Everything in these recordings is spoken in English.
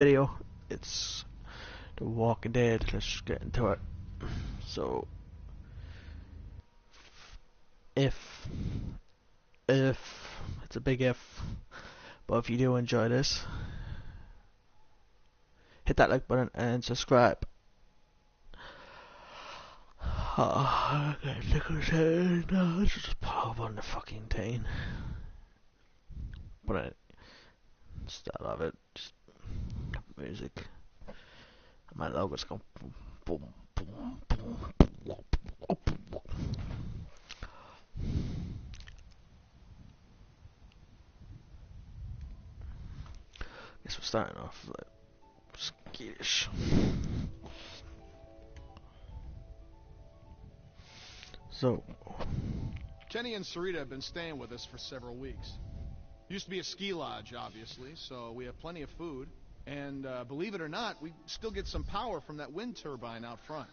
Video. It's The Walking Dead. Let's just get into it. So, if it's a big if, but if you do enjoy this, hit that like button and subscribe. Oh, I can't look at no, let's just pop up on the fucking thing. But I start of it, just music. My logo's going boom, boom, boom, boom, boom. Guess we're starting off like skittish. So, Kenny and Sarita have been staying with us for several weeks. Used to be a ski lodge, obviously, so we have plenty of food. And believe it or not, we still get some power from that wind turbine out front.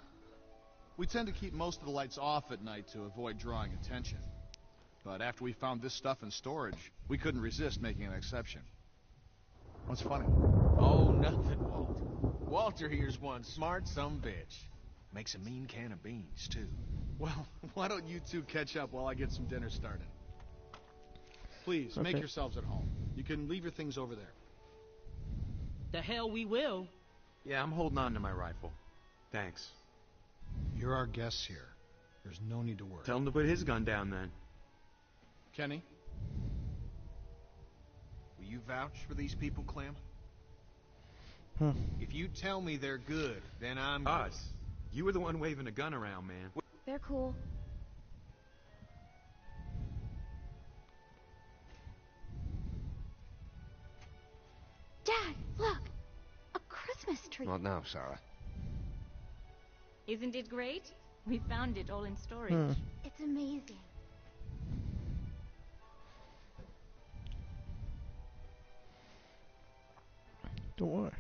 We tend to keep most of the lights off at night to avoid drawing attention. But after we found this stuff in storage, we couldn't resist making an exception. What's funny? Oh, nothing, Walt. Walter here's one smart sumbitch. Makes a mean can of beans, too. Well, why don't you two catch up while I get some dinner started? Please, make yourselves at home. You can leave your things over there. The hell we will. Yeah, I'm holding on to my rifle. Thanks. You're our guests here. There's no need to worry. Tell him to put his gun down, then. Kenny? Will you vouch for these people, Clem? If you tell me they're good, then I'm good. Us. You were the one waving a gun around, man. They're cool. Dad, look! A Christmas tree! Not now, Sarah. Isn't it great? We found it all in storage. It's amazing. don't worry.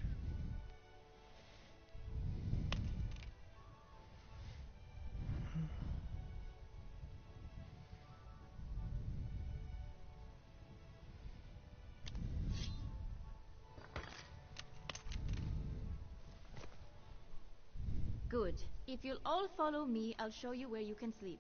Good. If you'll all follow me, I'll show you where you can sleep.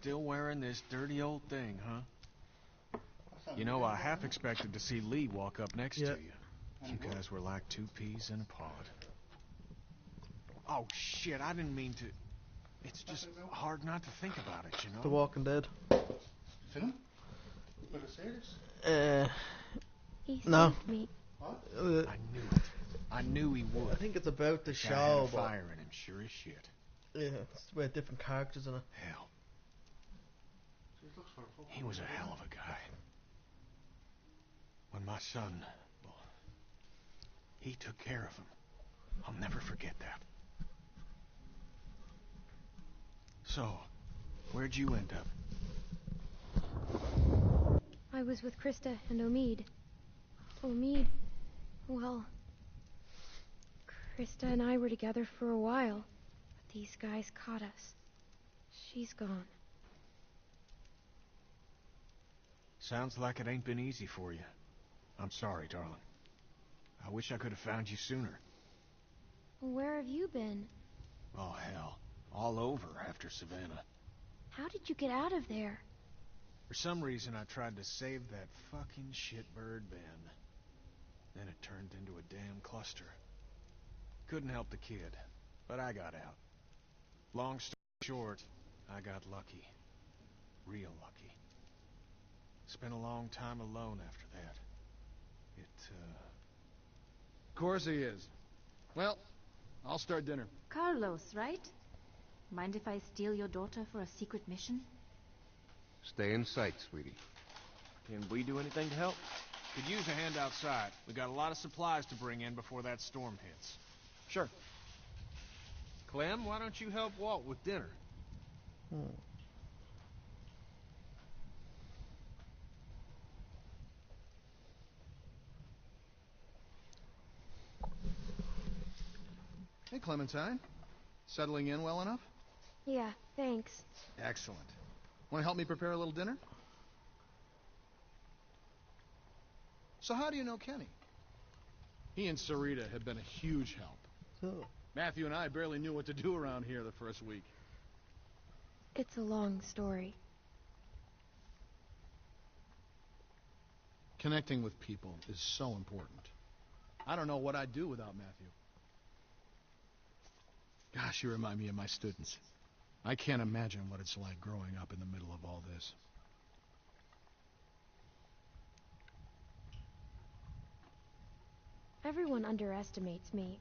Still wearing this dirty old thing, huh? You know, I half expected to see Lee walk up next to you. You guys were like two peas in a pod. Oh, shit, I didn't mean to... It's just hard not to think about it, you know? The Walking Dead. Film? With a series? He No. saved me. I knew it. I knew he would. I think it's about the Guy show, had a but fire in him, sure as shit. yeah, it's about different characters in it. Hell. He was a hell of a guy. When my son, well, he took care of him. I'll never forget that. So, where'd you end up? I was with Krista and Omid. Omid, well... Krista and I were together for a while, but these guys caught us. She's gone. Sounds like it ain't been easy for you. I'm sorry, darling. I wish I could have found you sooner. Where have you been? Oh, hell. All over after Savannah. How did you get out of there? For some reason, I tried to save that fucking shitbird Ben. Then it turned into a damn cluster. Couldn't help the kid, but I got out. Long story short, I got lucky. Real lucky. Spent a long time alone after that. Of course he is. Well, I'll start dinner. Carlos, right? Mind if I steal your daughter for a secret mission? Stay in sight, sweetie. Can we do anything to help? Could use a hand outside. We got a lot of supplies to bring in before that storm hits. Sure. Clem, why don't you help Walt with dinner? Hey, Clementine. Settling in well enough? Yeah, thanks. Excellent. Want to help me prepare a little dinner? So how do you know Kenny? He and Sarita have been a huge help. Oh. Matthew and I barely knew what to do around here the first week. It's a long story. Connecting with people is so important. I don't know what I'd do without Matthew. Gosh, you remind me of my students. I can't imagine what it's like growing up in the middle of all this. Everyone underestimates me.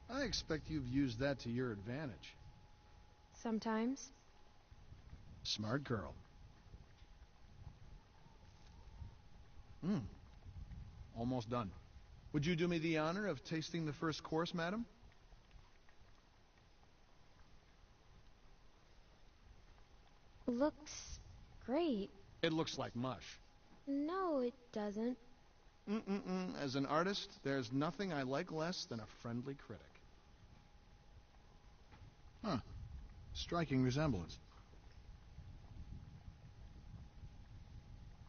I expect you've used that to your advantage. Sometimes. Smart girl. Almost done. Would you do me the honor of tasting the first course, madam? Looks great. It looks like mush. No, it doesn't. As an artist, there's nothing I like less than a friendly critic. Huh. Striking resemblance.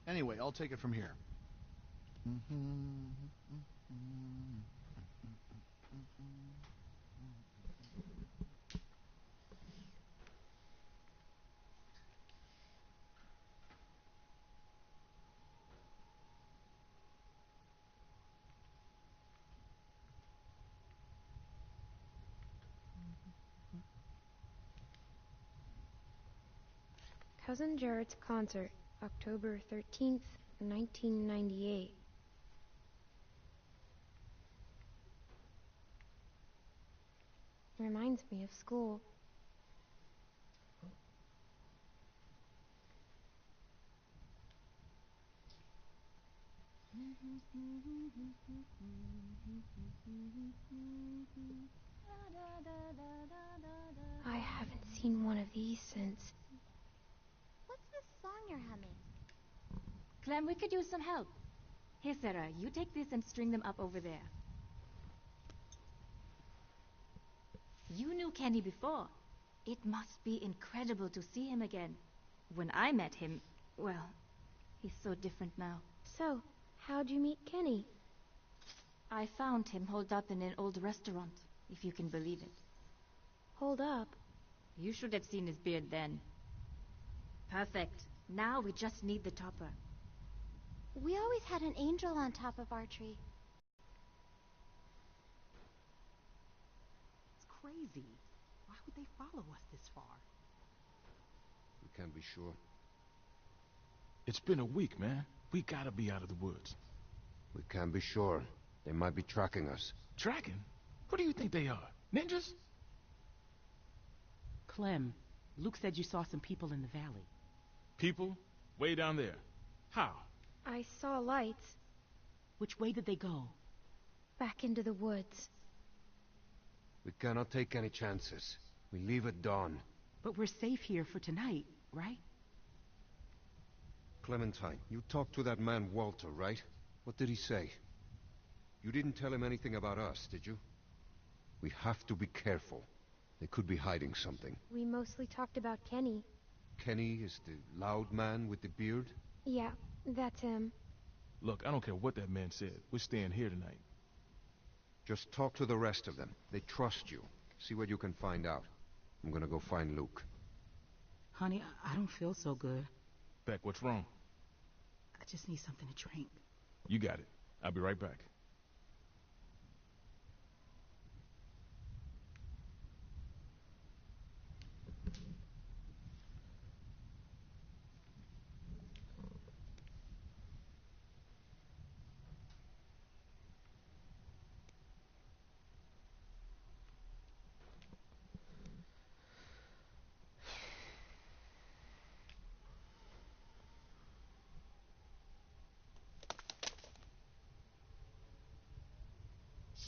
Anyway, I'll take it from here. Cousin Jared's concert, October 13th, 1998. Reminds me of school. I haven't seen one of these since. What's this song you're humming? Clem, we could use some help. Here, Sarah, you take this and string them up over there. You knew Kenny before. It must be incredible to see him again. When I met him, well, he's so different now. So, how'd you meet Kenny? I found him holed up in an old restaurant, if you can believe it. Hold up. You should have seen his beard then. Perfect. Now we just need the topper. We always had an angel on top of our tree. It's crazy. Why would they follow us this far? We can't be sure. It's been a week, man. We gotta be out of the woods. We can't be sure. They might be tracking us. Tracking? Who do you think they are? Ninjas? Clem, Luke said you saw some people in the valley. People? Way down there. How? I saw lights. Which way did they go? Back into the woods. We cannot take any chances. We leave at dawn. But we're safe here for tonight, right? Clementine, you talked to that man Walter, right? What did he say? You didn't tell him anything about us, did you? We have to be careful. They could be hiding something. We mostly talked about Kenny. Kenny is the loud man with the beard? Yeah, that's him. Look, I don't care what that man said. We're staying here tonight. Just talk to the rest of them. They trust you. See what you can find out. I'm gonna go find Luke. Honey, I don't feel so good. Beck, what's wrong? I just need something to drink. You got it. I'll be right back.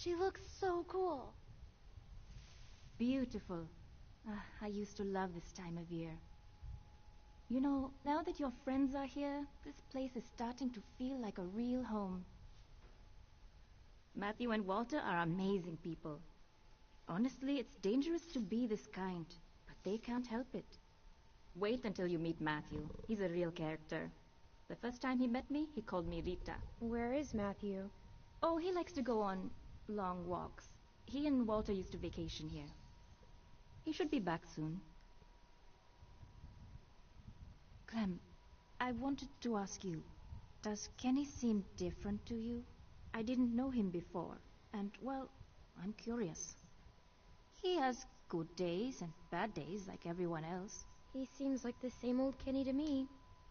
She looks so cool. Beautiful. Ah, I used to love this time of year. You know, now that your friends are here, this place is starting to feel like a real home. Matthew and Walter are amazing people. Honestly, it's dangerous to be this kind, but they can't help it. Wait until you meet Matthew. He's a real character. The first time he met me, he called me Rita. Where is Matthew? Oh, he likes to go on long walks. He and Walter used to vacation here. He should be back soon. Clem, I wanted to ask you, does Kenny seem different to you? I didn't know him before, and, well, I'm curious. He has good days and bad days like everyone else. He seems like the same old Kenny to me.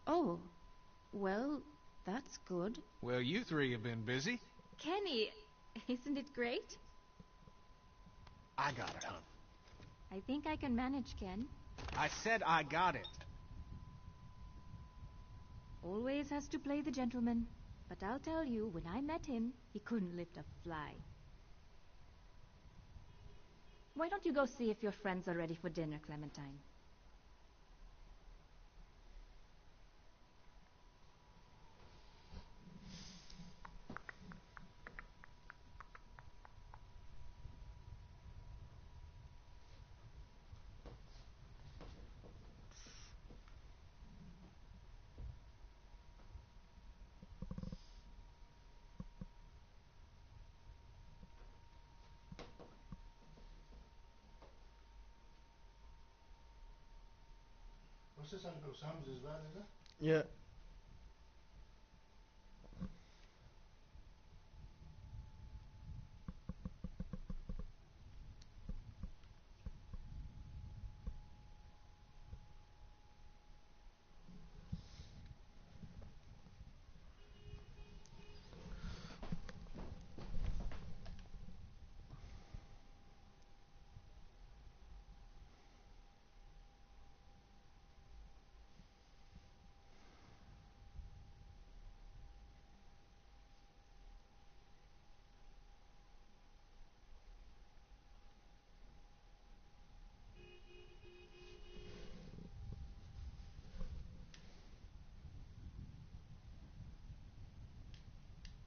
Oh, well, that's good. Well, you three have been busy. Kenny, isn't it great? I got it, hon. I think I can manage, Ken. I said I got it. Always has to play the gentleman. But I'll tell you, when I met him, he couldn't lift a fly. Why don't you go see if your friends are ready for dinner, Clementine? What's this, Uncle Sam's as well, is it? Yeah.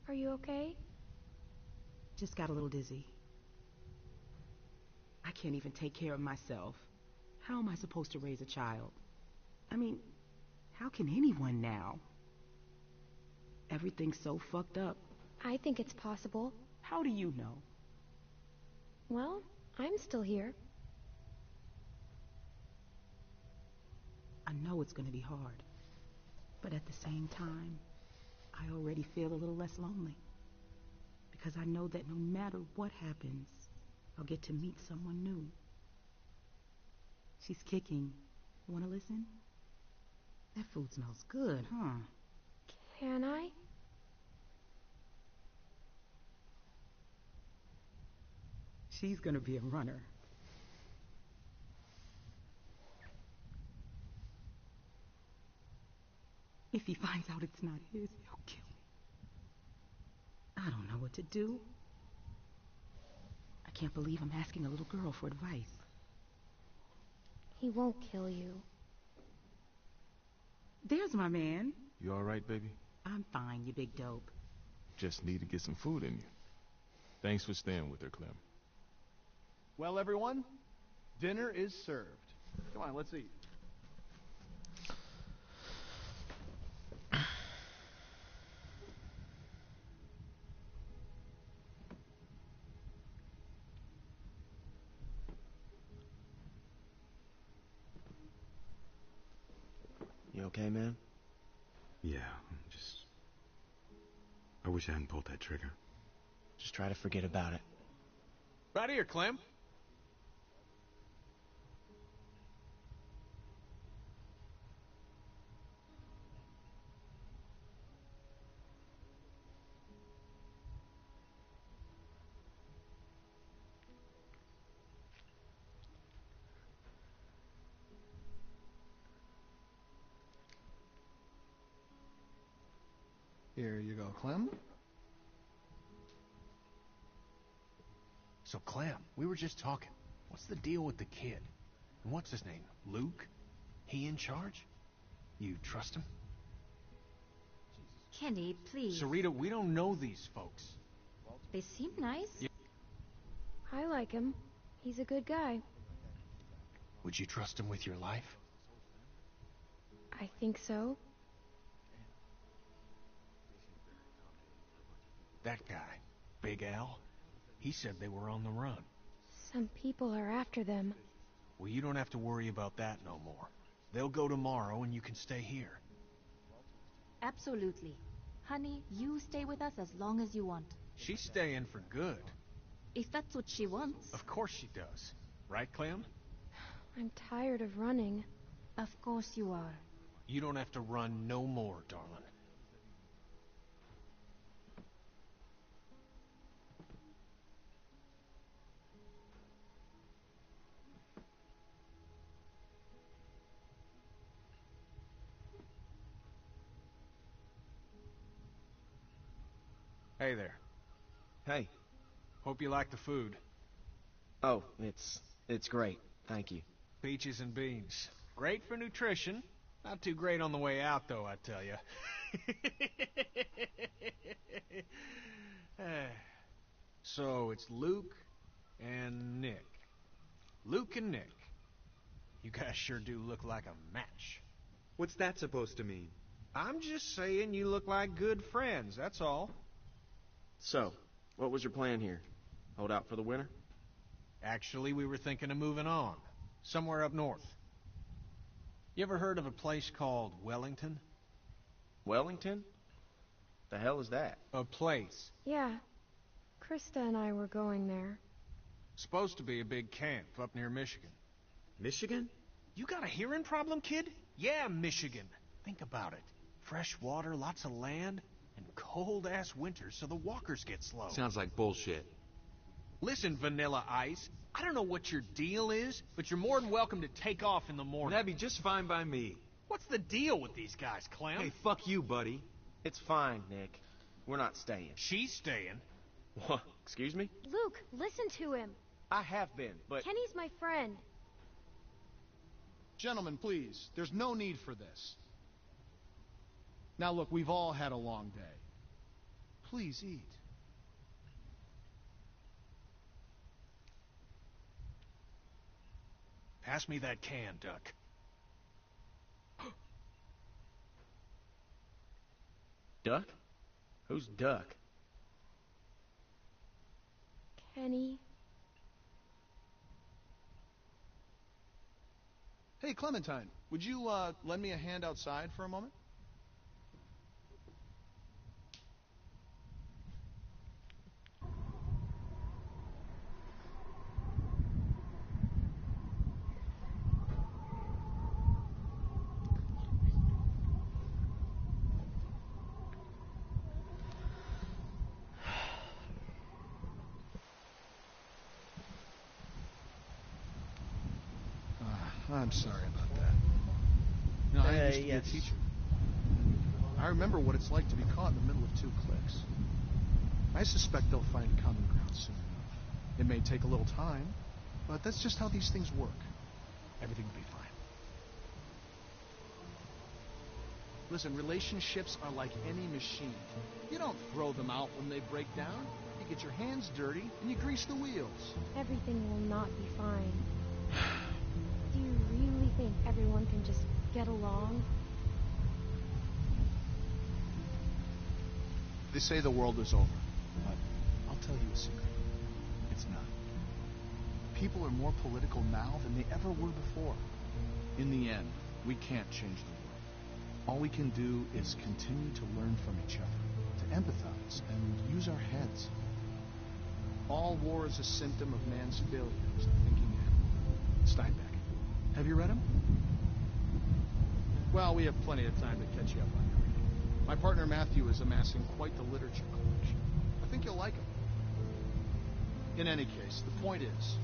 Are you okay? Just got a little dizzy. I can't even take care of myself. How am I supposed to raise a child? I mean, how can anyone now? Everything's so fucked up. I think it's possible. How do you know? Well, I'm still here. I know it's going to be hard. But at the same time, I already feel a little less lonely. Because I know that no matter what happens, I'll get to meet someone new. She's kicking. Want to listen? That food smells good, huh? Can I? She's gonna be a runner. If he finds out it's not his, he'll kill me. I don't know what to do. I can't believe I'm asking a little girl for advice. He won't kill you. There's my man. You all right, baby? I'm fine, you big dope. Just need to get some food in you. Thanks for staying with her, Clem. Well, everyone, dinner is served. Come on, let's eat. You okay, man? Yeah, I wish I hadn't pulled that trigger. Just try to forget about it. Right here, Clem. Here you go, Clem. So, Clem, we were just talking. What's the deal with the kid? And what's his name? Luke? He in charge? You trust him? Kenny, please. Sarita, we don't know these folks. They seem nice. Yeah. I like him. He's a good guy. Would you trust him with your life? I think so. That guy, Big Al, he said they were on the run. Some people are after them. Well, you don't have to worry about that no more. They'll go tomorrow and you can stay here. Absolutely. Honey, you stay with us as long as you want. She's staying for good. If that's what she wants. Of course she does. Right, Clem? I'm tired of running. Of course you are. You don't have to run no more, darling. Hey there. Hey. Hope you like the food. Oh, it's great. Thank you. Peaches and beans. Great for nutrition. Not too great on the way out, though, I tell you. So, it's Luke and Nick. Luke and Nick. You guys sure do look like a match. What's that supposed to mean? I'm just saying you look like good friends, that's all. So, what was your plan here? Hold out for the winter? Actually, we were thinking of moving on. Somewhere up north. You ever heard of a place called Wellington? Wellington? The hell is that? A place. Yeah. Krista and I were going there. Supposed to be a big camp up near Michigan. Michigan? You got a hearing problem, kid? Yeah, Michigan. Think about it. Fresh water, lots of land, and cold-ass winters so the walkers get slow. Sounds like bullshit. Listen, Vanilla Ice, I don't know what your deal is, but you're more than welcome to take off in the morning. That'd be just fine by me. What's the deal with these guys, Clem? Hey, fuck you, buddy. It's fine, Nick. We're not staying. She's staying. What? Excuse me? Luke, listen to him. I have been, but... Kenny's my friend. Gentlemen, please, there's no need for this. Now look, we've all had a long day. Please eat. Pass me that can, Duck. Duck? Who's Duck? Kenny. Hey, Clementine, would you lend me a hand outside for a moment? I'm sorry about that. You know, I used to be a teacher. I remember what it's like to be caught in the middle of two cliques. I suspect they'll find common ground soon enough. It may take a little time, but that's just how these things work. Everything will be fine. Listen, relationships are like any machine. You don't throw them out when they break down. You get your hands dirty and you grease the wheels. Everything will not be fine. Do you really think everyone can just get along? They say the world is over, but I'll tell you a secret. It's not. People are more political now than they ever were before. In the end, we can't change the world. All we can do is continue to learn from each other, to empathize, and use our heads. All war is a symptom of man's failure as a thinking animal. Steinbeck. Have you read him? Well, we have plenty of time to catch you up on him. My partner Matthew is amassing quite the literature collection. I think you'll like him. In any case, the point is,